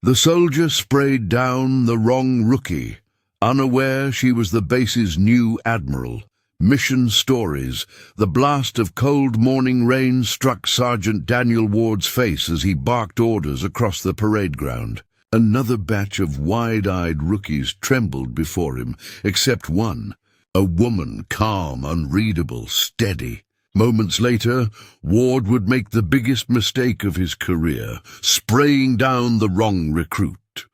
The soldier sprayed down the wrong rookie, unaware she was the base's new admiral. Mission Stories. The blast of cold morning rain struck Sergeant Daniel Ward's face as he barked orders across the parade ground. Another batch of wide-eyed rookies trembled before him, except one, a woman, calm, unreadable, steady. Moments later, Ward would make the biggest mistake of his career, spraying down the wrong recruit.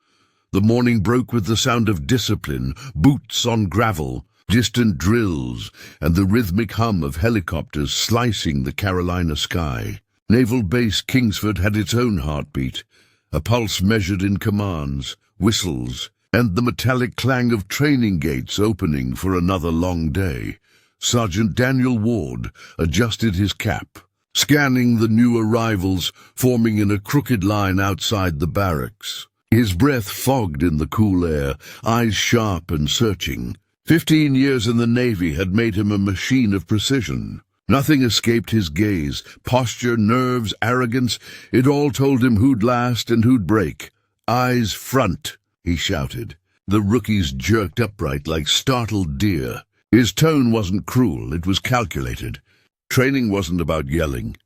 The morning broke with the sound of discipline, boots on gravel, distant drills, and the rhythmic hum of helicopters slicing the Carolina sky. Naval Base Kingsford had its own heartbeat, a pulse measured in commands, whistles, and the metallic clang of training gates opening for another long day. Sergeant Daniel Ward adjusted his cap, scanning the new arrivals forming in a crooked line outside the barracks. His breath fogged in the cool air, eyes sharp and searching. 15 years in the Navy had made him a machine of precision. Nothing escaped his gaze. Posture, nerves, arrogance, it all told him who'd last and who'd break. "Eyes front," he shouted. The rookies jerked upright like startled deer. His tone wasn't cruel, it was calculated. Training wasn't about yelling.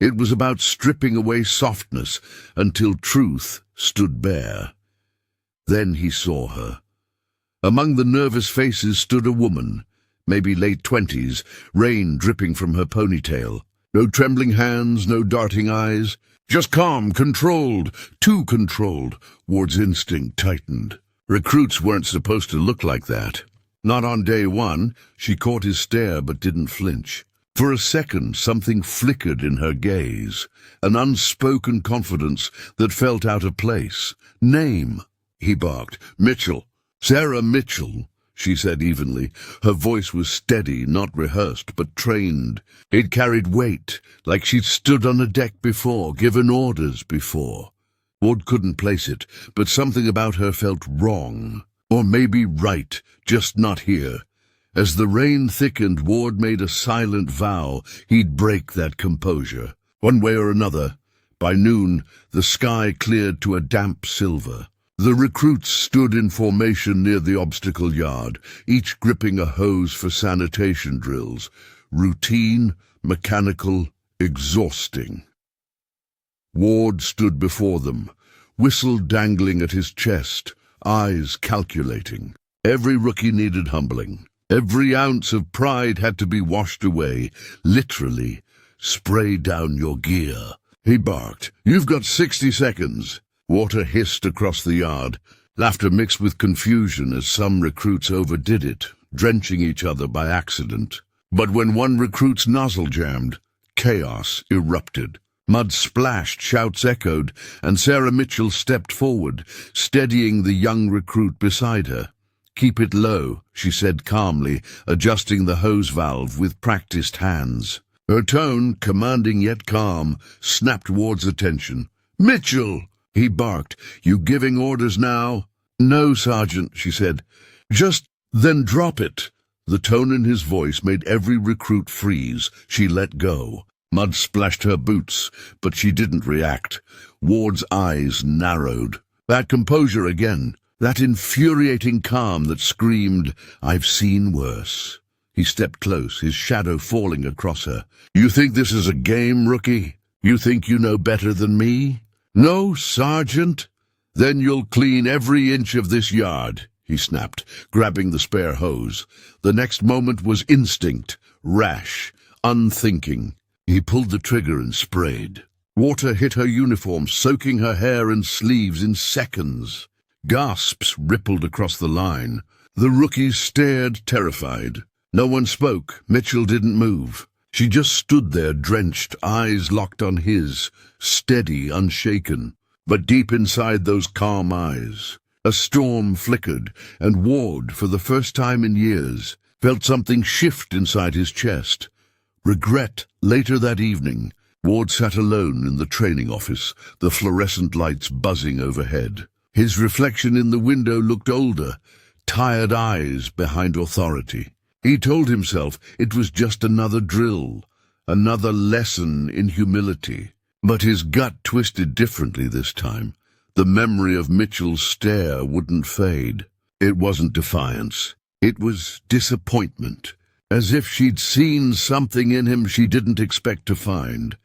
It was about stripping away softness until truth stood bare. Then he saw her. Among the nervous faces stood a woman, maybe late 20s, rain dripping from her ponytail. No trembling hands, no darting eyes. Just calm, controlled, too controlled. Ward's instinct tightened. Recruits weren't supposed to look like that. Not on day one. She caught his stare but didn't flinch. For a second, something flickered in her gaze, an unspoken confidence that felt out of place. "Name," he barked. "Mitchell. Sarah Mitchell," she said evenly. Her voice was steady, not rehearsed, but trained. It carried weight, like she'd stood on a deck before, given orders before. Ward couldn't place it, but something about her felt wrong. Or maybe right, just not here. As the rain thickened, Ward made a silent vow he'd break that composure, one way or another. By noon, the sky cleared to a damp silver. The recruits stood in formation near the obstacle yard, each gripping a hose for sanitation drills. Routine, mechanical, exhausting. Ward stood before them, whistle dangling at his chest, eyes calculating. Every rookie needed humbling. Every ounce of pride had to be washed away, literally. "Spray down your gear," he barked. "You've got 60 seconds. Water hissed across the yard, laughter mixed with confusion as some recruits overdid it, drenching each other by accident. But when one recruit's nozzle jammed, chaos erupted. Mud splashed, shouts echoed, and Sarah Mitchell stepped forward, steadying the young recruit beside her. "Keep it low," she said calmly, adjusting the hose valve with practiced hands. Her tone, commanding yet calm, snapped Ward's attention. "Mitchell!" he barked. "You giving orders now?" "No, Sergeant," she said. "Just then drop it." The tone in his voice made every recruit freeze. She let go. Mud splashed her boots, but she didn't react. Ward's eyes narrowed. That composure again, that infuriating calm that screamed, "I've seen worse." He stepped close, his shadow falling across her. "You think this is a game, rookie? You think you know better than me?" "No, Sergeant." "Then you'll clean every inch of this yard," he snapped, grabbing the spare hose. The next moment was instinct, rash, unthinking. He pulled the trigger and sprayed. Water hit her uniform, soaking her hair and sleeves in seconds. Gasps rippled across the line. The rookies stared, terrified. No one spoke. Mitchell didn't move. She just stood there, drenched, eyes locked on his, steady, unshaken. But deep inside those calm eyes, a storm flickered, and Ward, for the first time in years, felt something shift inside his chest. Regret. Later that evening, Ward sat alone in the training office, the fluorescent lights buzzing overhead. His reflection in the window looked older, tired eyes behind authority. He told himself it was just another drill, another lesson in humility. But his gut twisted differently this time. The memory of Mitchell's stare wouldn't fade. It wasn't defiance. It was disappointment, as if she'd seen something in him she didn't expect to find.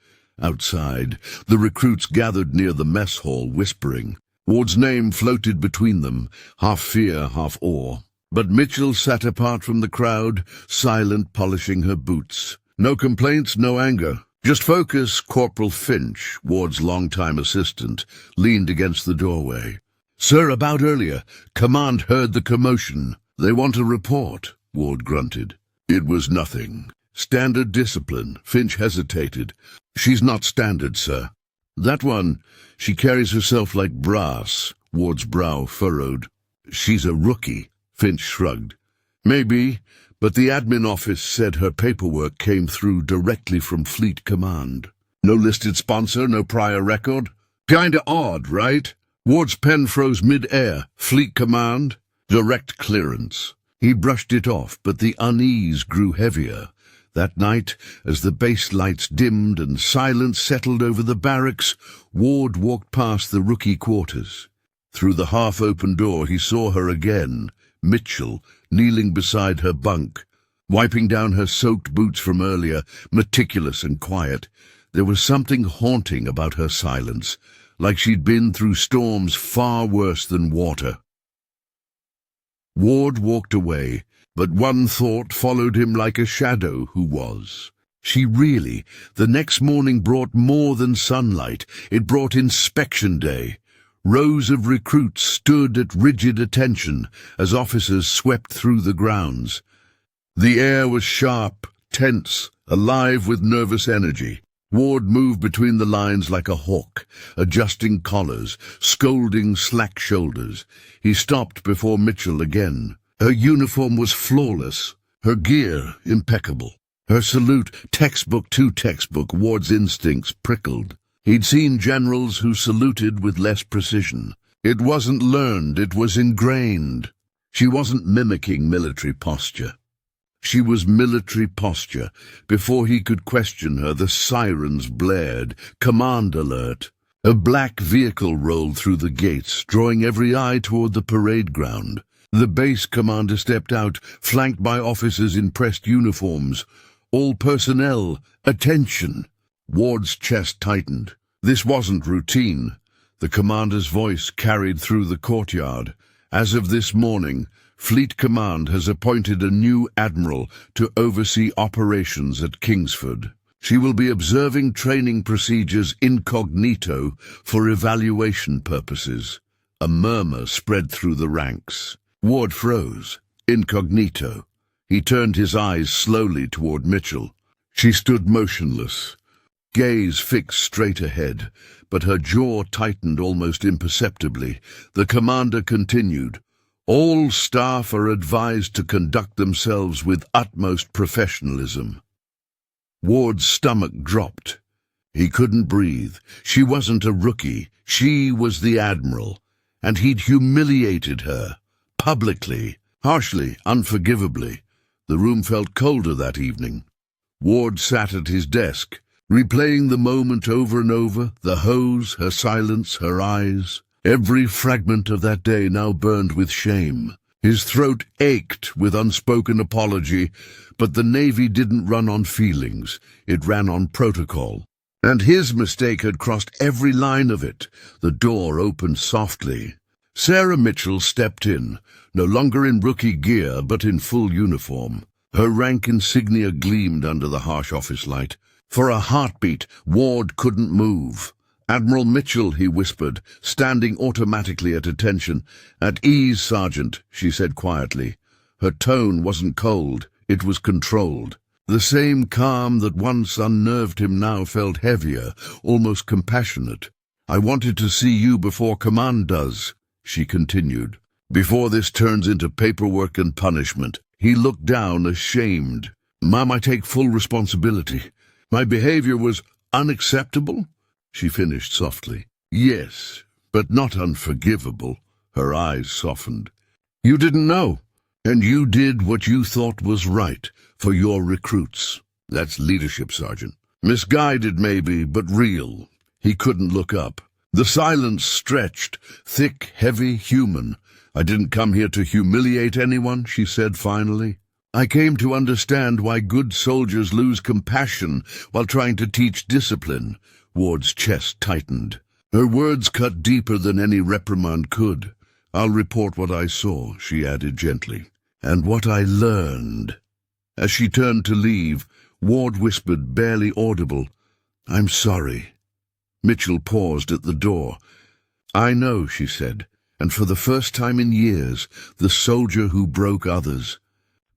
Outside, the recruits gathered near the mess hall, whispering. Ward's name floated between them, half fear, half awe. But Mitchell sat apart from the crowd, silent, polishing her boots. No complaints, no anger. Just focus. Corporal Flinch, Ward's longtime assistant, leaned against the doorway. "Sir, about earlier. Command heard the commotion. They want a report," Ward grunted. "It was nothing. Standard discipline." Finch hesitated. "She's not standard, sir." "That one, she carries herself like brass." Ward's brow furrowed. "She's a rookie." Finch shrugged. "Maybe, but the admin office said her paperwork came through directly from Fleet Command. No listed sponsor, no prior record. Kinda odd, right?" Ward's pen froze mid-air. Fleet Command? Direct clearance. He brushed it off, but the unease grew heavier. That night, as the base lights dimmed and silence settled over the barracks, Ward walked past the rookie quarters. Through the half-open door he saw her again, Mitchell, kneeling beside her bunk, wiping down her soaked boots from earlier, meticulous and quiet. There was something haunting about her silence, like she'd been through storms far worse than water. Ward walked away, but one thought followed him like a shadow. Who was she really? The next morning brought more than sunlight. It brought inspection day. Rows of recruits stood at rigid attention as officers swept through the grounds. The air was sharp, tense, alive with nervous energy. Ward moved between the lines like a hawk, adjusting collars, scolding slack shoulders. He stopped before Mitchell again. Her uniform was flawless, her gear impeccable. Her salute, textbook to textbook. Ward's instincts prickled. He'd seen generals who saluted with less precision. It wasn't learned, it was ingrained. She wasn't mimicking military posture. She was military posture. Before he could question her, the sirens blared. Command alert. A black vehicle rolled through the gates, drawing every eye toward the parade ground. The base commander stepped out, flanked by officers in pressed uniforms. "All personnel, attention!" Ward's chest tightened. This wasn't routine. The commander's voice carried through the courtyard. "As of this morning, Fleet Command has appointed a new admiral to oversee operations at Kingsford. She will be observing training procedures incognito for evaluation purposes." A murmur spread through the ranks. Ward froze. Incognito. He turned his eyes slowly toward Mitchell. She stood motionless, gaze fixed straight ahead, but her jaw tightened almost imperceptibly. The commander continued. "All staff are advised to conduct themselves with utmost professionalism." Ward's stomach dropped. He couldn't breathe. She wasn't a rookie. She was the admiral, and he'd humiliated her. Publicly, harshly, unforgivably. The room felt colder that evening. Ward sat at his desk, replaying the moment over and over, the hose, her silence, her eyes. Every fragment of that day now burned with shame. His throat ached with unspoken apology, but the Navy didn't run on feelings. It ran on protocol. And his mistake had crossed every line of it. The door opened softly. Sarah Mitchell stepped in, no longer in rookie gear, but in full uniform. Her rank insignia gleamed under the harsh office light. For a heartbeat, Ward couldn't move. "Admiral Mitchell," he whispered, standing automatically at attention. "At ease, Sergeant," she said quietly. Her tone wasn't cold, it was controlled. The same calm that once unnerved him now felt heavier, almost compassionate. "I wanted to see you before command does," she continued. "Before this turns into paperwork and punishment." He looked down, ashamed. "Ma'am, I take full responsibility. My behavior was unacceptable?" She finished softly. "Yes, but not unforgivable." Her eyes softened. "You didn't know, and you did what you thought was right for your recruits. That's leadership, Sergeant. Misguided maybe, but real." He couldn't look up. The silence stretched, thick, heavy, human. "I didn't come here to humiliate anyone," she said finally. "I came to understand why good soldiers lose compassion while trying to teach discipline." Ward's chest tightened. Her words cut deeper than any reprimand could. "I'll report what I saw," she added gently, "and what I learned." As she turned to leave, Ward whispered, barely audible, "I'm sorry." Mitchell paused at the door. "I know," she said, and for the first time in years, the soldier who broke others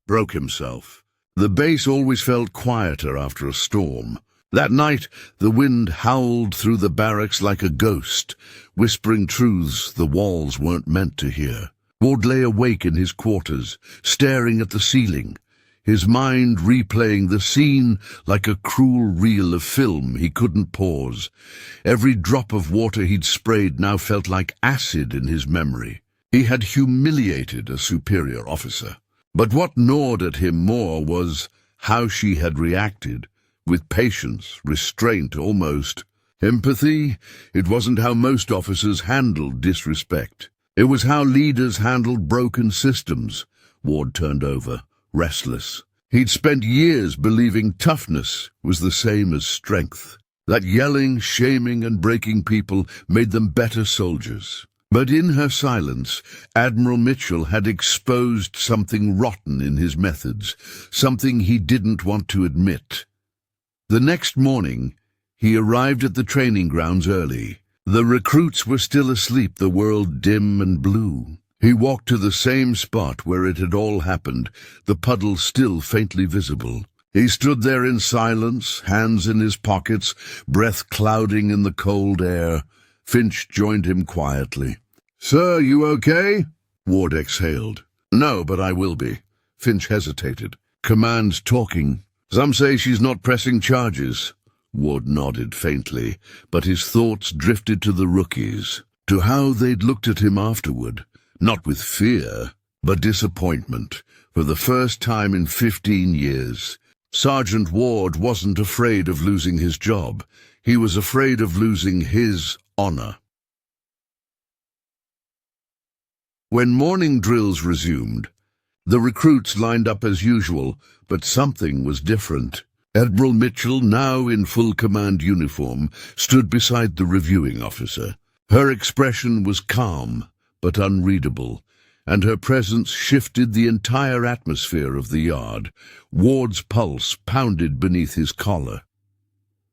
broke himself. The base always felt quieter after a storm. That night, the wind howled through the barracks like a ghost, whispering truths the walls weren't meant to hear. Ward lay awake in his quarters, staring at the ceiling, his mind replaying the scene like a cruel reel of film he couldn't pause. Every drop of water he'd sprayed now felt like acid in his memory. He had humiliated a superior officer. But what gnawed at him more was how she had reacted. With patience, restraint, almost empathy. It wasn't how most officers handled disrespect. It was how leaders handled broken systems. Ward turned over, restless. He'd spent years believing toughness was the same as strength, that yelling, shaming, and breaking people made them better soldiers. But in her silence, Admiral Mitchell had exposed something rotten in his methods, something he didn't want to admit. The next morning, he arrived at the training grounds early. The recruits were still asleep, the world dim and blue. He walked to the same spot where it had all happened, the puddle still faintly visible. He stood there in silence, hands in his pockets, breath clouding in the cold air. Flinch joined him quietly. "Sir, you okay?" Ward exhaled. "No, but I will be." Flinch hesitated. "Command's talking. Some say she's not pressing charges." Ward nodded faintly, but his thoughts drifted to the rookies, to how they'd looked at him afterward, not with fear, but disappointment, for the first time in 15 years. Sergeant Ward wasn't afraid of losing his job. He was afraid of losing his honor. When morning drills resumed, the recruits lined up as usual, but something was different. Admiral Mitchell, now in full command uniform, stood beside the reviewing officer. Her expression was calm, but unreadable, and her presence shifted the entire atmosphere of the yard. Ward's pulse pounded beneath his collar.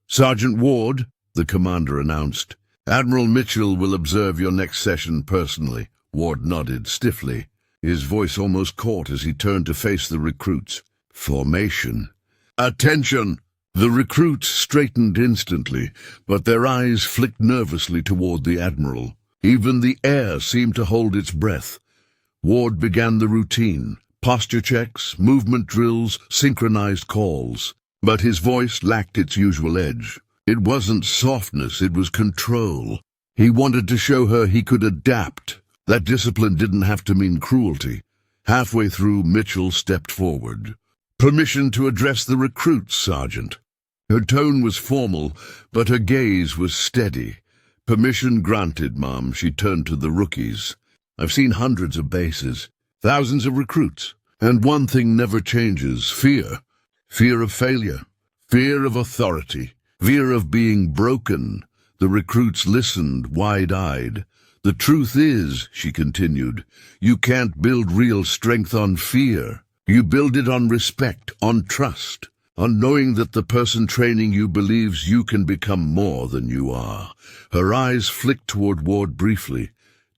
"Sergeant Ward," the commander announced, "Admiral Mitchell will observe your next session personally." Ward nodded stiffly. His voice almost caught as he turned to face the recruits. "Formation. Attention!" The recruits straightened instantly, but their eyes flicked nervously toward the Admiral. Even the air seemed to hold its breath. Ward began the routine, posture checks, movement drills, synchronized calls. But his voice lacked its usual edge. It wasn't softness, it was control. He wanted to show her he could adapt. That discipline didn't have to mean cruelty. Halfway through, Mitchell stepped forward. "Permission to address the recruits, Sergeant." Her tone was formal, but her gaze was steady. "Permission granted, Mom." She turned to the rookies. "I've seen hundreds of bases, thousands of recruits, and one thing never changes: fear. Fear of failure, fear of authority, fear of being broken." The recruits listened, wide-eyed. "The truth is," she continued, "you can't build real strength on fear. You build it on respect, on trust, on knowing that the person training you believes you can become more than you are." Her eyes flicked toward Ward briefly,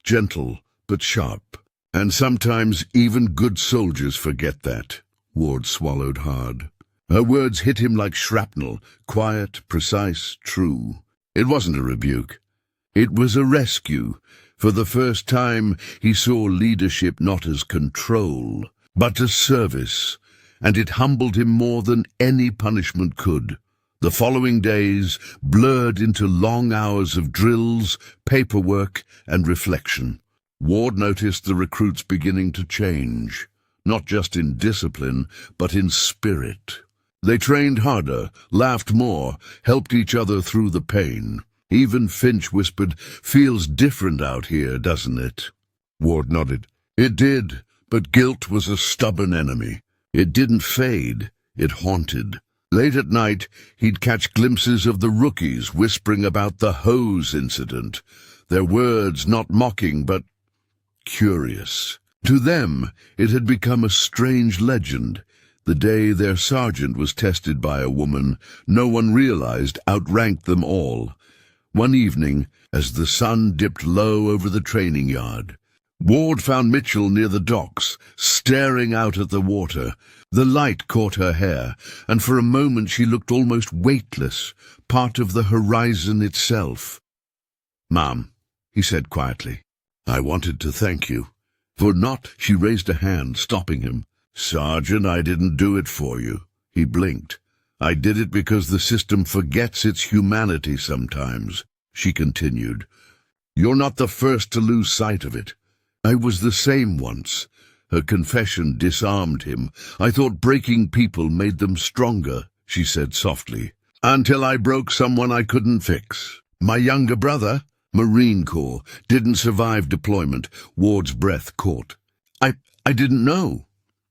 gentle but sharp. "And sometimes even good soldiers forget that." Ward swallowed hard. Her words hit him like shrapnel, quiet, precise, true. It wasn't a rebuke. It was a rescue. For the first time, he saw leadership not as control, but as service, and it humbled him more than any punishment could. The following days blurred into long hours of drills, paperwork, and reflection. Ward noticed the recruits beginning to change, not just in discipline, but in spirit. They trained harder, laughed more, helped each other through the pain. Even Finch whispered, "Feels different out here, doesn't it?" Ward nodded. It did, but guilt was a stubborn enemy. It didn't fade, it haunted. Late at night, he'd catch glimpses of the rookies whispering about the hose incident, their words not mocking but curious. To them, it had become a strange legend. The day their sergeant was tested by a woman no one realized outranked them all. One evening, as the sun dipped low over the training yard, Ward found Mitchell near the docks, staring out at the water. The light caught her hair, and for a moment she looked almost weightless, part of the horizon itself. "Ma'am," he said quietly, "I wanted to thank you." For not, she raised a hand, stopping him. "Sergeant, I didn't do it for you." He blinked. "I did it because the system forgets its humanity sometimes," she continued. "You're not the first to lose sight of it. I was the same once." Her confession disarmed him. "I thought breaking people made them stronger," she said softly. "Until I broke someone I couldn't fix. My younger brother, Marine Corps, didn't survive deployment." Ward's breath caught. I didn't know."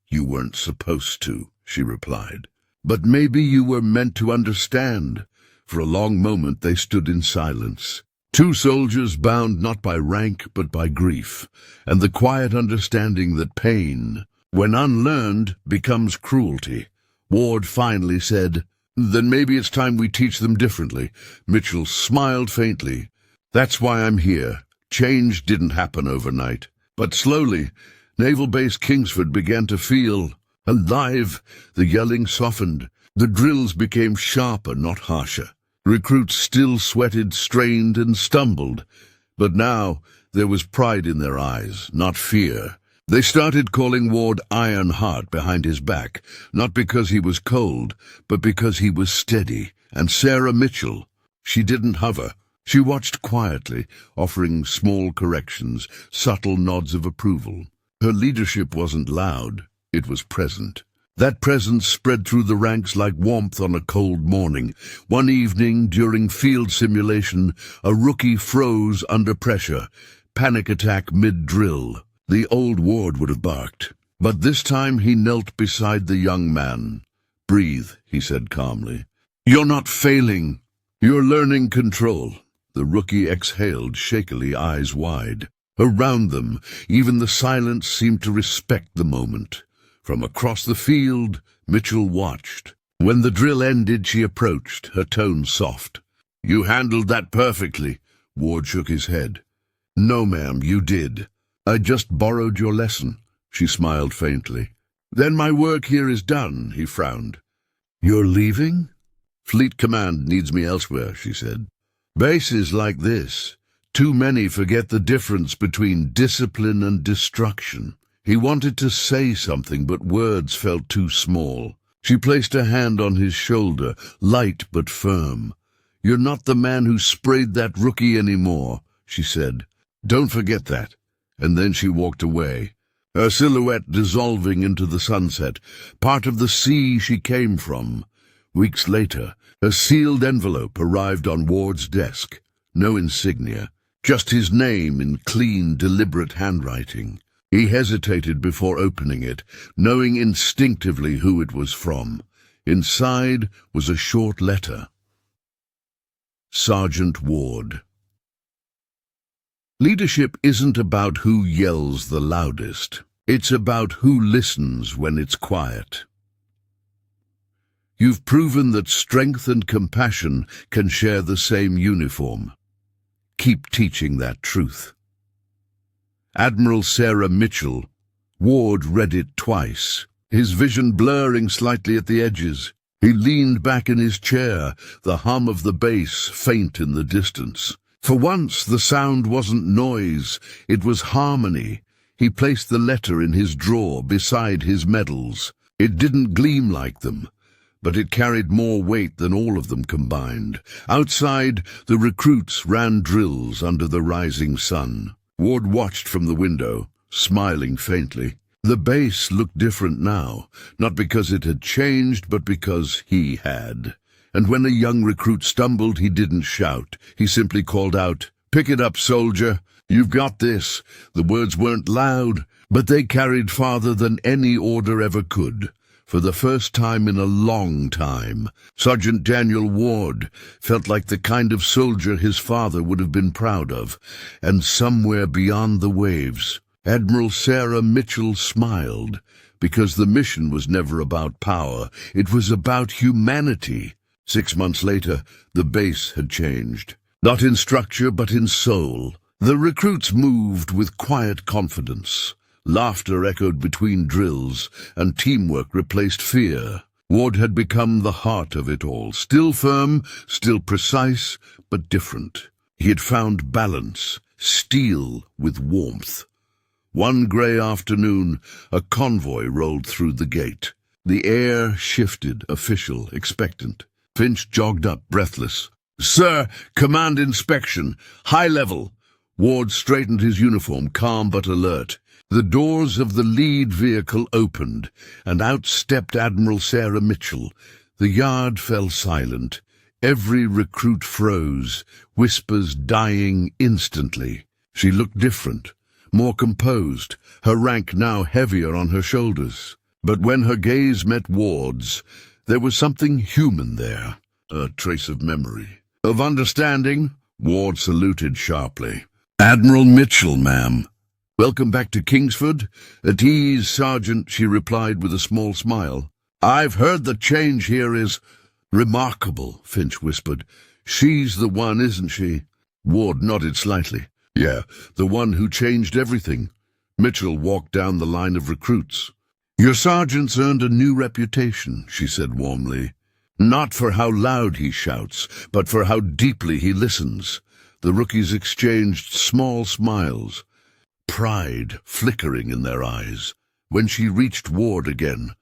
"You weren't supposed to," she replied. "But maybe you were meant to understand." For a long moment they stood in silence. Two soldiers bound not by rank but by grief, and the quiet understanding that pain, when unlearned, becomes cruelty. Ward finally said, "Then maybe it's time we teach them differently." Mitchell smiled faintly. "That's why I'm here. Change didn't happen overnight. But slowly, Naval Base Kingsford began to feel alive." The yelling softened. The drills became sharper, not harsher. Recruits still sweated, strained, and stumbled. But now there was pride in their eyes, not fear. They started calling Ward Iron Heart behind his back, not because he was cold, but because he was steady. And Sarah Mitchell, she didn't hover. She watched quietly, offering small corrections, subtle nods of approval. Her leadership wasn't loud, it was present. That presence spread through the ranks like warmth on a cold morning. One evening, during field simulation, a rookie froze under pressure. Panic attack mid-drill. The old Ward would have barked. But this time he knelt beside the young man. "Breathe," he said calmly. "You're not failing. You're learning control." The rookie exhaled, shakily, eyes wide. Around them, even the silence seemed to respect the moment. From across the field, Mitchell watched. When the drill ended, she approached, her tone soft. "You handled that perfectly." Ward shook his head. "No, ma'am, you did. I just borrowed your lesson." She smiled faintly. "Then my work here is done," he frowned. "You're leaving?" "Fleet Command needs me elsewhere," she said. "Bases like this, too many forget the difference between discipline and destruction." He wanted to say something, but words felt too small. She placed a hand on his shoulder, light but firm. "You're not the man who sprayed that rookie anymore," she said. "Don't forget that." And then she walked away, her silhouette dissolving into the sunset, part of the sea she came from. Weeks later, a sealed envelope arrived on Ward's desk. No insignia, just his name in clean, deliberate handwriting. He hesitated before opening it, knowing instinctively who it was from. Inside was a short letter. Sergeant Ward. Leadership isn't about who yells the loudest. It's about who listens when it's quiet. You've proven that strength and compassion can share the same uniform. Keep teaching that truth. Admiral Sarah Mitchell. Ward read it twice, his vision blurring slightly at the edges. He leaned back in his chair, the hum of the bass faint in the distance. For once the sound wasn't noise, it was harmony. He placed the letter in his drawer beside his medals. It didn't gleam like them, but it carried more weight than all of them combined. Outside, the recruits ran drills under the rising sun. Ward watched from the window, smiling faintly. The base looked different now, not because it had changed, but because he had. And when a young recruit stumbled, he didn't shout. He simply called out, "Pick it up, soldier. You've got this." The words weren't loud, but they carried farther than any order ever could. For the first time in a long time, Sergeant Daniel Ward felt like the kind of soldier his father would have been proud of. And somewhere beyond the waves, Admiral Sarah Mitchell smiled, because the mission was never about power. It was about humanity. 6 months later, the base had changed. Not in structure, but in soul. The recruits moved with quiet confidence. Laughter echoed between drills, and teamwork replaced fear. Ward had become the heart of it all, still firm, still precise, but different. He had found balance, steel with warmth. One grey afternoon, a convoy rolled through the gate. The air shifted, official, expectant. Flinch jogged up, breathless. "Sir, command inspection. High level." Ward straightened his uniform, calm but alert. The doors of the lead vehicle opened, and out stepped Admiral Sarah Mitchell. The yard fell silent. Every recruit froze, whispers dying instantly. She looked different, more composed, her rank now heavier on her shoulders. But when her gaze met Ward's, there was something human there, a trace of memory, of understanding. Ward saluted sharply. "Admiral Mitchell, ma'am." "Welcome back to Kingsford?" "At ease, Sergeant," she replied with a small smile. "I've heard the change here is remarkable," Finch whispered. "She's the one, isn't she?" Ward nodded slightly. "Yeah, the one who changed everything." Mitchell walked down the line of recruits. "Your sergeant's earned a new reputation," she said warmly. "Not for how loud he shouts, but for how deeply he listens." The rookies exchanged small smiles, pride flickering in their eyes. When she reached Ward again,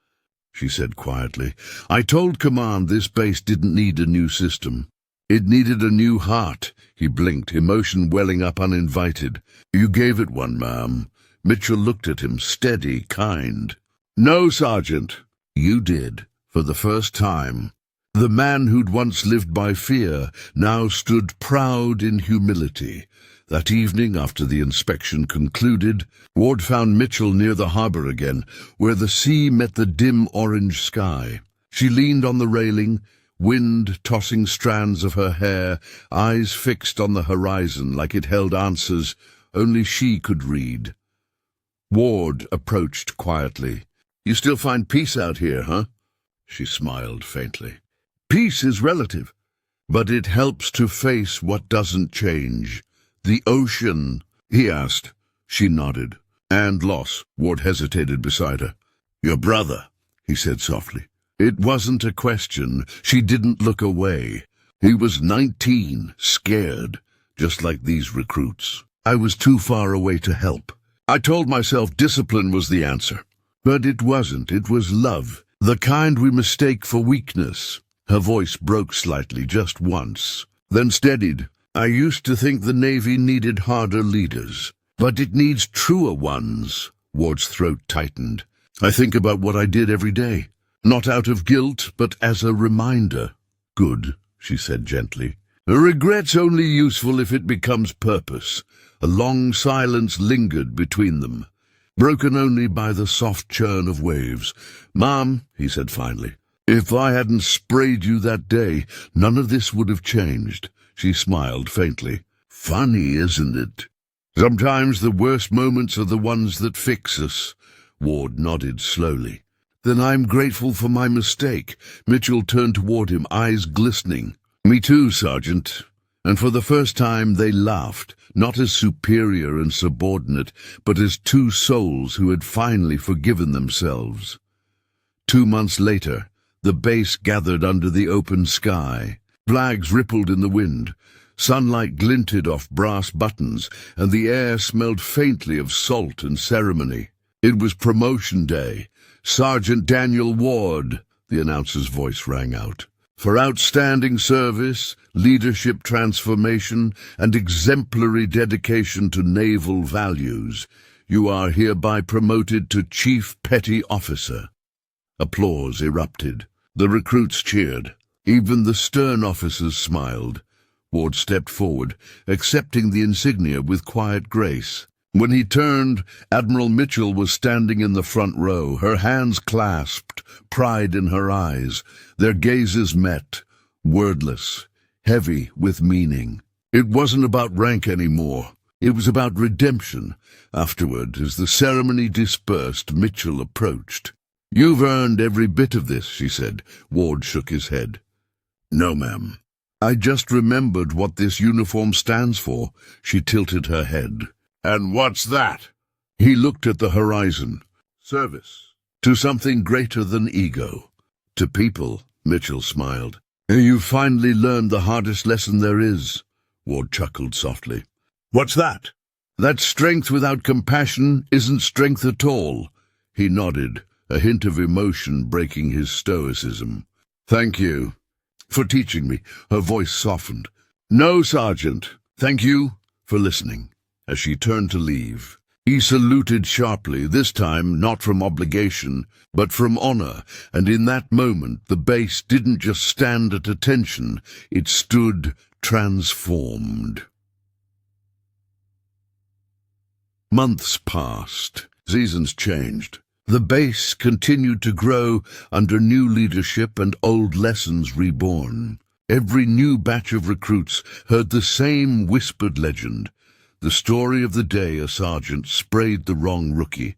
she said quietly, "I told command this base didn't need a new system. It needed a new heart." He blinked, emotion welling up uninvited. "You gave it one, ma'am." Mitchell looked at him, steady, kind. "No, Sergeant. You did, for the first time." The man who'd once lived by fear now stood proud in humility. That evening, after the inspection concluded, Ward found Mitchell near the harbor again, where the sea met the dim orange sky. She leaned on the railing, wind tossing strands of her hair, eyes fixed on the horizon like it held answers only she could read. Ward approached quietly. "You still find peace out here, huh?" She smiled faintly. "Peace is relative, but it helps to face what doesn't change." "The ocean?" he asked. She nodded. "And loss." Ward hesitated beside her. "Your brother," he said softly. It wasn't a question. She didn't look away. He was 19, scared, just like these recruits. "I was too far away to help. I told myself discipline was the answer. But it wasn't. It was love, the kind we mistake for weakness." Her voice broke slightly, just once, then steadied. "I used to think the Navy needed harder leaders, but it needs truer ones." Ward's throat tightened. "I think about what I did every day, not out of guilt, but as a reminder." "Good," she said gently. "A regret's only useful if it becomes purpose." A long silence lingered between them, broken only by the soft churn of waves. "Mom," he said finally, "if I hadn't sprayed you that day, none of this would have changed." She smiled faintly. "Funny, isn't it? Sometimes the worst moments are the ones that fix us." Ward nodded slowly. "Then I'm grateful for my mistake." Mitchell turned toward him, eyes glistening. "Me too, Sergeant." And for the first time they laughed, not as superior and subordinate, but as two souls who had finally forgiven themselves. 2 months later, the base gathered under the open sky. Flags rippled in the wind. Sunlight glinted off brass buttons, and the air smelled faintly of salt and ceremony. It was promotion day. "Sergeant Daniel Ward," the announcer's voice rang out. "For outstanding service, leadership transformation, and exemplary dedication to naval values, you are hereby promoted to Chief Petty Officer." Applause erupted. The recruits cheered. Even the stern officers smiled. Ward stepped forward, accepting the insignia with quiet grace. When he turned, Admiral Mitchell was standing in the front row, her hands clasped, pride in her eyes. Their gazes met, wordless, heavy with meaning. It wasn't about rank anymore. It was about redemption. Afterward, as the ceremony dispersed, Mitchell approached. "You've earned every bit of this," she said. Ward shook his head. "No, ma'am. I just remembered what this uniform stands for." She tilted her head. "And what's that?" He looked at the horizon. "Service. To something greater than ego. To people," Mitchell smiled. "You've finally learned the hardest lesson there is." Ward chuckled softly. "What's that?" "That strength without compassion isn't strength at all." He nodded, a hint of emotion breaking his stoicism. "Thank you for teaching me." Her voice softened. "No, Sergeant. Thank you for listening." As she turned to leave, he saluted sharply, this time not from obligation, but from honor, and in that moment the base didn't just stand at attention, it stood transformed. Months passed. Seasons changed. The base continued to grow under new leadership and old lessons reborn. Every new batch of recruits heard the same whispered legend. The story of the day a sergeant sprayed the wrong rookie.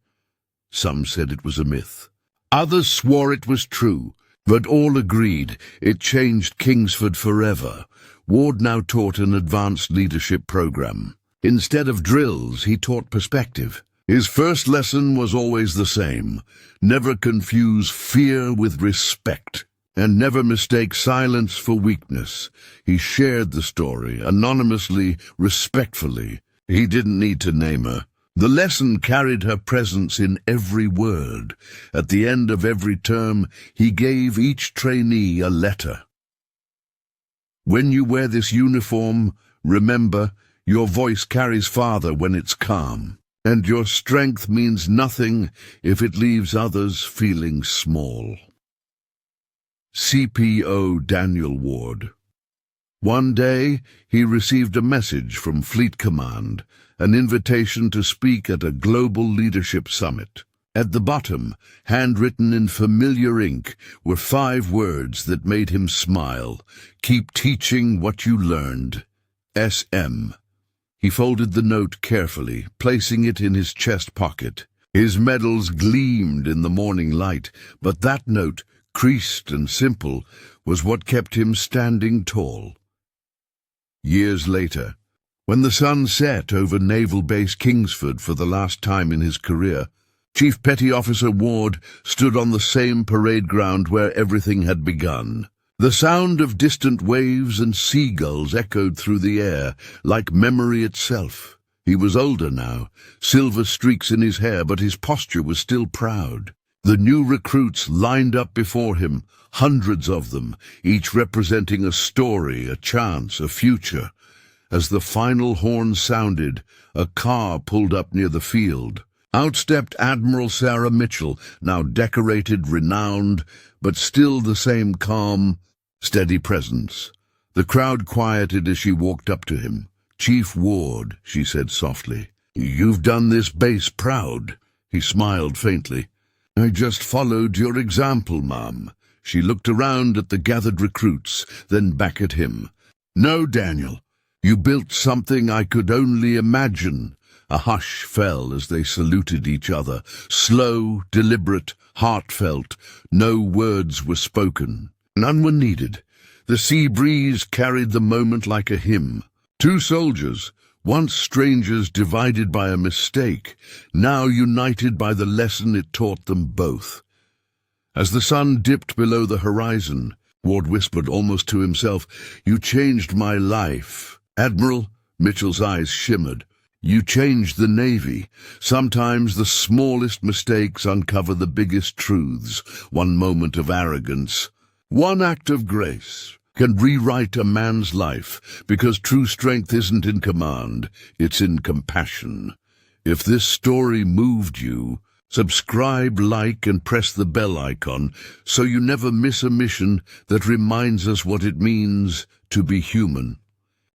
Some said it was a myth. Others swore it was true, but all agreed it changed Kingsford forever. Ward now taught an advanced leadership program. Instead of drills, he taught perspective. His first lesson was always the same: never confuse fear with respect, and never mistake silence for weakness. He shared the story, anonymously, respectfully. He didn't need to name her. The lesson carried her presence in every word. At the end of every term, he gave each trainee a letter. "When you wear this uniform, remember, your voice carries farther when it's calm, and your strength means nothing if it leaves others feeling small." CPO Daniel Ward. One day, he received a message from Fleet Command, an invitation to speak at a global leadership summit. At the bottom, handwritten in familiar ink, were 5 words that made him smile: "Keep teaching what you learned. SM." He folded the note carefully, placing it in his chest pocket. His medals gleamed in the morning light, but that note, creased and simple, was what kept him standing tall. Years later, when the sun set over Naval Base Kingsford for the last time in his career, Chief Petty Officer Ward stood on the same parade ground where everything had begun. The sound of distant waves and seagulls echoed through the air, like memory itself. He was older now, silver streaks in his hair, but his posture was still proud. The new recruits lined up before him, hundreds of them, each representing a story, a chance, a future. As the final horn sounded, a car pulled up near the field. Out stepped Admiral Sarah Mitchell, now decorated, renowned, but still the same calm, steady presence. The crowd quieted as she walked up to him. "Chief Ward," she said softly, "you've done this base proud." He smiled faintly. "I just followed your example, ma'am." She looked around at the gathered recruits, then back at him. "No, Daniel, you built something I could only imagine." A hush fell as they saluted each other, slow, deliberate, heartfelt. No words were spoken. None were needed. The sea breeze carried the moment like a hymn. 2 soldiers, once strangers divided by a mistake, now united by the lesson it taught them both. As the sun dipped below the horizon, Ward whispered almost to himself, "You changed my life." "Admiral," Mitchell's eyes shimmered, "you changed the Navy." Sometimes the smallest mistakes uncover the biggest truths. One moment of arrogance, one act of grace, can rewrite a man's life, because true strength isn't in command, it's in compassion. If this story moved you, Subscribe, like, and press the bell icon so you never miss a mission that reminds us what it means to be human.